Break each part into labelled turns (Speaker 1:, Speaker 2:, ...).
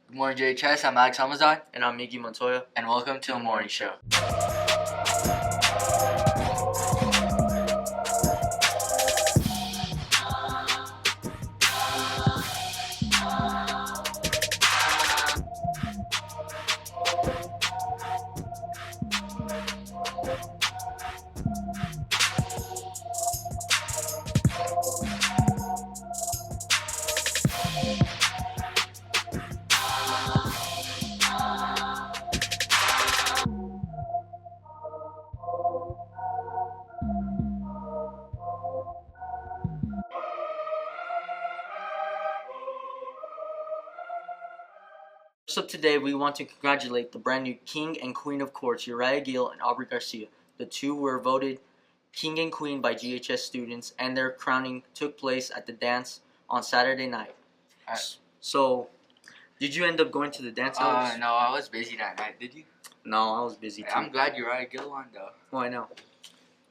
Speaker 1: Good morning, JHS. I'm Alex Hamazan.
Speaker 2: And I'm Miggy Montoya.
Speaker 1: And welcome to the morning show.
Speaker 2: So today we want to congratulate the brand new King and Queen of Courts, Uriah Gill and Aubrey Garcia. The two were voted King and Queen by GHS students, and their crowning took place at the dance on Saturday night. So, did you end up going to the dance?
Speaker 1: No, I was busy that night. Did you?
Speaker 2: No, I was busy too.
Speaker 1: I'm glad Uriah Gill won, though.
Speaker 2: Oh, I know.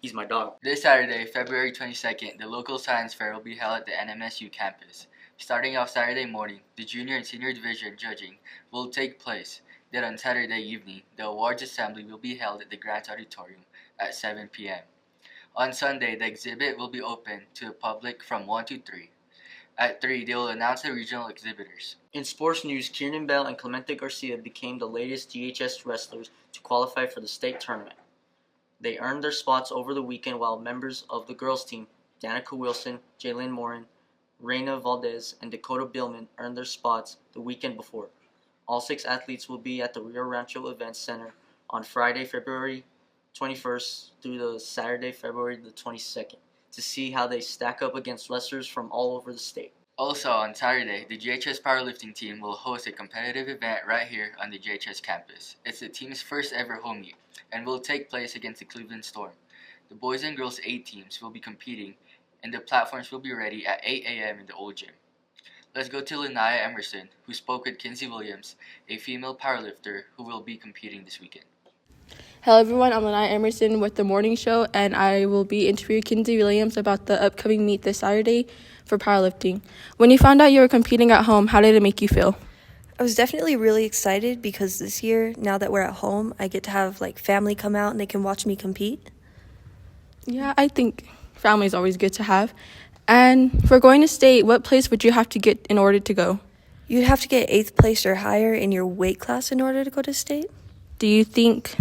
Speaker 2: He's my dog.
Speaker 1: This Saturday, February 22nd, the local science fair will be held at the NMSU campus. Starting off Saturday morning, the junior and senior division judging will take place. Then on Saturday evening, the awards assembly will be held at the Grant Auditorium at 7 p.m. On Sunday, the exhibit will be open to the public from 1 to 3. At 3, they will announce the regional exhibitors.
Speaker 2: In sports news, Kieran Bell and Clemente Garcia became the latest GHS wrestlers to qualify for the state tournament. They earned their spots over the weekend, while members of the girls' team, Danica Wilson, Jalen Morin, Reina Valdez, and Dakota Billman, earned their spots the weekend before. All 6 athletes will be at the Rio Rancho Events Center on Friday, February 21st through the Saturday, February the 22nd, to see how they stack up against wrestlers from all over the state.
Speaker 1: Also, on Saturday, the GHS powerlifting team will host a competitive event right here on the GHS campus. It's the team's first ever home meet and will take place against the Cleveland Storm. The boys and girls 8 teams will be competing, and the platforms will be ready at 8 a.m. in the old gym. Let's go to Linnea Emerson, who spoke with Kinsey Williams, a female powerlifter who will be competing this weekend.
Speaker 3: Hello everyone, I'm Linnea Emerson with The Morning Show, and I will be interviewing Kinsey Williams about the upcoming meet this Saturday for powerlifting. When you found out you were competing at home, how did it make you feel?
Speaker 4: I was definitely really excited because this year, now that we're at home, I get to have family come out and they can watch me compete.
Speaker 3: Yeah, I think family is always good to have. And for going to state, what place would you have to get in order to go?
Speaker 4: You'd have to get 8th place or higher in your weight class in order to go to state.
Speaker 3: Do you think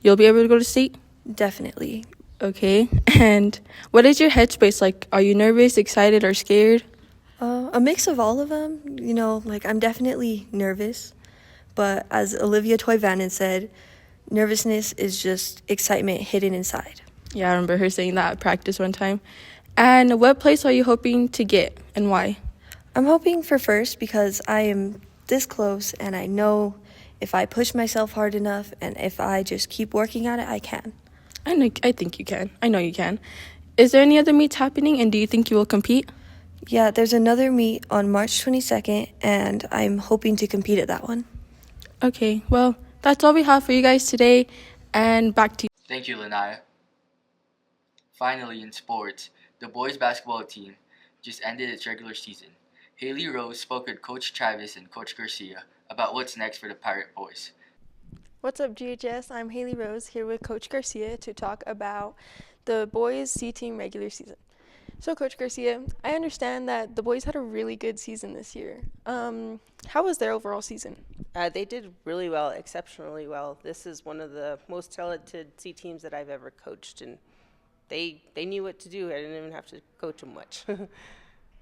Speaker 3: you'll be able to go to state?
Speaker 4: Definitely.
Speaker 3: Okay. And what is your headspace like? Are you nervous, excited, or scared?
Speaker 4: A mix of all of them. I'm definitely nervous. But as Olivia Toivanen said, nervousness is just excitement hidden inside.
Speaker 3: Yeah, I remember her saying that at practice one time. And what place are you hoping to get and why?
Speaker 4: I'm hoping for first because I am this close and I know if I push myself hard enough and if I just keep working at it, I can.
Speaker 3: I think you can. I know you can. Is there any other meets happening, and do you think you will compete?
Speaker 4: Yeah, there's another meet on March 22nd, and I'm hoping to compete at that one.
Speaker 3: Okay, well, that's all we have for you guys today, and back to you.
Speaker 1: Thank you, Linnea. Finally, in sports, the boys basketball team just ended its regular season. Haley Rose spoke with Coach Travis and Coach Garcia about what's next for the Pirate Boys.
Speaker 5: What's up, GHS? I'm Haley Rose here with Coach Garcia to talk about the boys' C-team regular season. So, Coach Garcia, I understand that the boys had a really good season this year. How was their overall season?
Speaker 6: They did really well, exceptionally well. This is one of the most talented C teams that I've ever coached, and they knew what to do. I didn't even have to coach them much.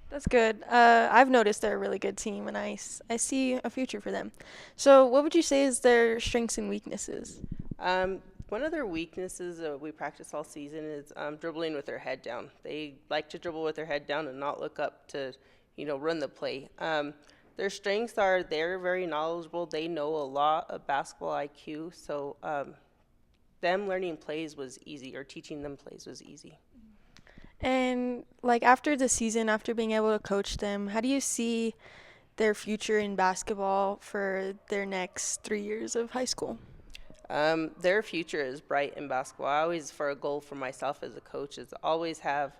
Speaker 5: That's good. I've noticed they're a really good team, and I see a future for them. So what would you say is their strengths and weaknesses?
Speaker 6: One of their weaknesses we practice all season is dribbling with their head down. They like to dribble with their head down and not look up to, run the play. Their strengths are they're very knowledgeable. They know a lot of basketball IQ, so them learning plays was easy, or teaching them plays was easy.
Speaker 5: And after the season, after being able to coach them, how do you see their future in basketball for their next 3 years of high school?
Speaker 6: Their future is bright in basketball. I always, for a goal for myself as a coach, is always have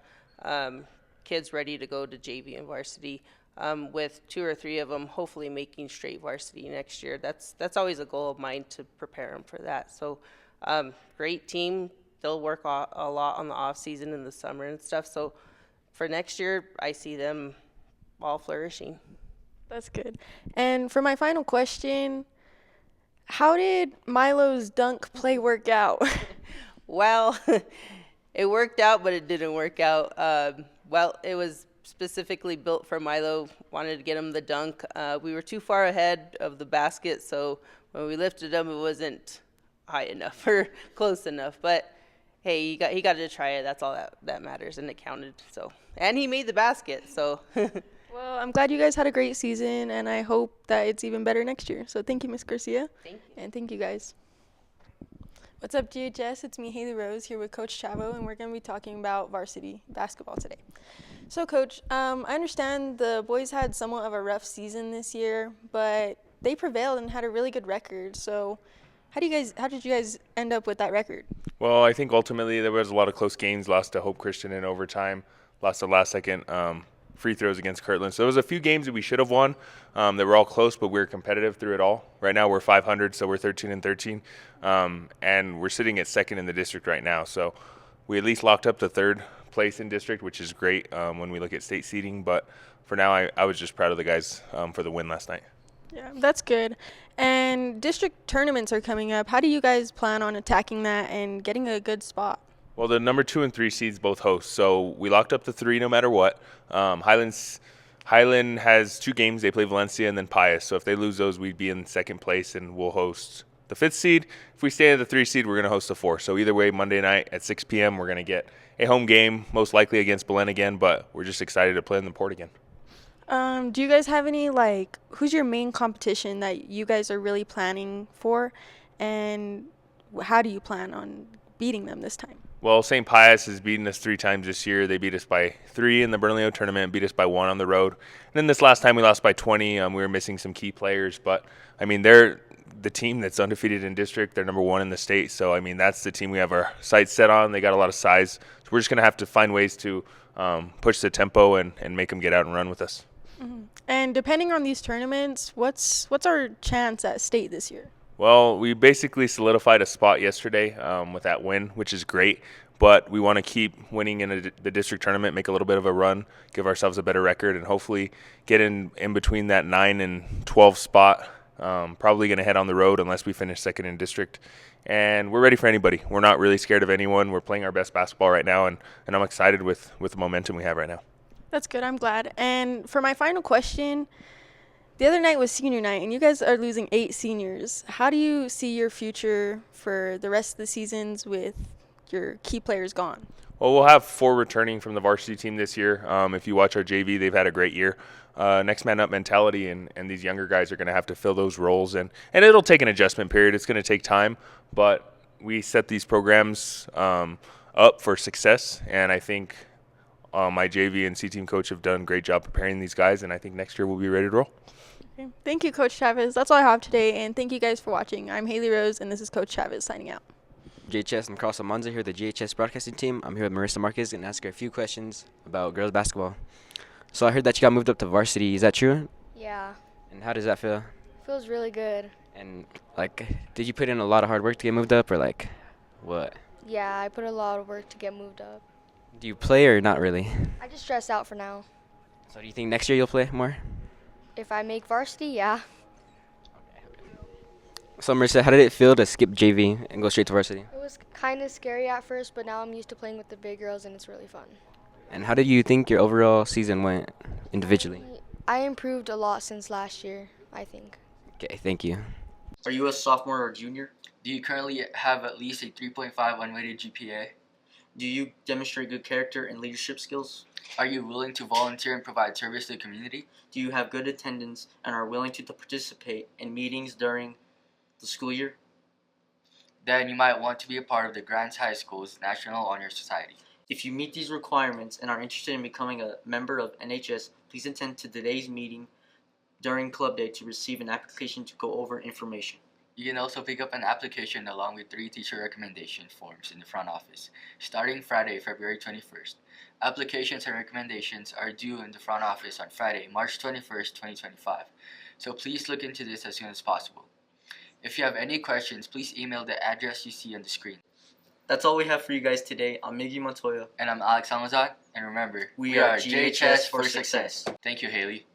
Speaker 6: kids ready to go to JV and varsity. with 2 or 3 of them hopefully making straight varsity next year. That's always a goal of mine, to prepare them for that. So great team. They'll work a lot on the off season in the summer and stuff. So for next year, I see them all flourishing.
Speaker 5: That's good. And for my final question, how did Milo's dunk play work out?
Speaker 6: Well, it worked out, but it didn't work out. Well, it was specifically built for Milo. Wanted to get him the dunk. We were too far ahead of the basket, so when we lifted him, it wasn't high enough or close enough. But hey, he got to try it. That's all that matters, and it counted. So, and he made the basket. So.
Speaker 5: Well, I'm glad you guys had a great season, and I hope that it's even better next year. So thank you, Miss Garcia.
Speaker 6: Thank you.
Speaker 5: And thank you, guys. What's up, GHS? It's me, Haley Rose, here with Coach Chavo, and we're going to be talking about varsity basketball today. So, Coach, I understand the boys had somewhat of a rough season this year, but they prevailed and had a really good record. So how did you guys end up with that record?
Speaker 7: Well, I think ultimately there was a lot of close games. Lost to Hope Christian in overtime. Lost the last second free throws against Kirtland. So there was a few games that we should have won. They were all close, but we were competitive through it all. Right now we're 500, so we're 13-13, and we're sitting at second in the district right now. So we at least locked up the third place in district, which is great when we look at state seeding. But for now, I was just proud of the guys for the win last night.
Speaker 5: Yeah, that's good. And district tournaments are coming up. How do you guys plan on attacking that and getting a good spot?
Speaker 7: Well, the number 2 and 3 seeds both host, so we locked up the 3 no matter what. Highland has 2 games. They play Valencia and then Pius. So if they lose those, we'd be in second place, and we'll host the 5th seed. If we stay at the 3 seed, we're going to host the 4. So either way, Monday night at 6 p.m., we're going to get a home game, most likely against Belen again, but we're just excited to play in the Port again.
Speaker 5: Do you guys have any, who's your main competition that you guys are really planning for, and how do you plan on beating them this time?
Speaker 7: Well, St. Pius has beaten us 3 times this year. They beat us by 3 in the Bernalillo tournament, beat us by 1 on the road. And then this last time we lost by 20. We were missing some key players, but, I mean, they're the team that's undefeated in district. They're number 1 in the state. So, I mean, that's the team we have our sights set on. They got a lot of size. So we're just going to have to find ways to push the tempo and make them get out and run with us.
Speaker 5: Mm-hmm. And depending on these tournaments, what's our chance at state this year?
Speaker 7: Well, we basically solidified a spot yesterday with that win, which is great. But we want to keep winning in the district tournament, make a little bit of a run, give ourselves a better record, and hopefully get in between that 9 and 12 spot. Probably going to head on the road unless we finish second in district. And we're ready for anybody. We're not really scared of anyone. We're playing our best basketball right now, and I'm excited with the momentum we have right now.
Speaker 5: That's good. I'm glad. And for my final question, the other night was senior night, and you guys are losing 8 seniors. How do you see your future for the rest of the seasons with your key players gone?
Speaker 7: Well, we'll have 4 returning from the varsity team this year. If you watch our JV, they've had a great year. Next man up mentality, and these younger guys are going to have to fill those roles. And it'll take an adjustment period. It's going to take time, but we set these programs up for success, and I think my JV and C-team coach have done a great job preparing these guys, and I think next year we'll be ready to roll.
Speaker 5: Okay. Thank you, Coach Chavez. That's all I have today, and thank you guys for watching. I'm Haley Rose, and this is Coach Chavez signing out.
Speaker 8: JHS, I'm Carlos Almanza here with the JHS broadcasting team. I'm here with Marissa Marquez and ask her a few questions about girls basketball. So I heard that you got moved up to varsity. Is that true?
Speaker 9: Yeah.
Speaker 8: And how does that feel?
Speaker 9: Feels really good.
Speaker 8: And, did you put in a lot of hard work to get moved up, or, what?
Speaker 9: Yeah, I put a lot of work to get moved up.
Speaker 8: Do you play or not really?
Speaker 9: I just stress out for now.
Speaker 8: So do you think next year you'll play more?
Speaker 9: If I make varsity, yeah.
Speaker 8: So, Marissa, how did it feel to skip JV and go straight to varsity?
Speaker 9: It was kind of scary at first, but now I'm used to playing with the big girls, and it's really fun.
Speaker 8: And how did you think your overall season went individually?
Speaker 9: I improved a lot since last year, I think.
Speaker 8: Okay, thank you.
Speaker 2: Are you a sophomore or junior?
Speaker 1: Do you currently have at least a 3.5 unweighted GPA?
Speaker 2: Do you demonstrate good character and leadership skills?
Speaker 1: Are you willing to volunteer and provide service to the community?
Speaker 2: Do you have good attendance and are willing to participate in meetings during the school year?
Speaker 1: Then you might want to be a part of the Grants High School's National Honor Society.
Speaker 2: If you meet these requirements and are interested in becoming a member of NHS, please attend to today's meeting during Club Day to receive an application to go over information.
Speaker 1: You can also pick up an application along with 3 teacher recommendation forms in the front office, starting Friday, February 21st. Applications and recommendations are due in the front office on Friday, March 21st, 2025. So please look into this as soon as possible. If you have any questions, please email the address you see on the screen.
Speaker 2: That's all we have for you guys today. I'm Miggy Montoya.
Speaker 1: And I'm Alex Almazan, and remember,
Speaker 2: We are GHS for success.
Speaker 1: Thank you, Haley.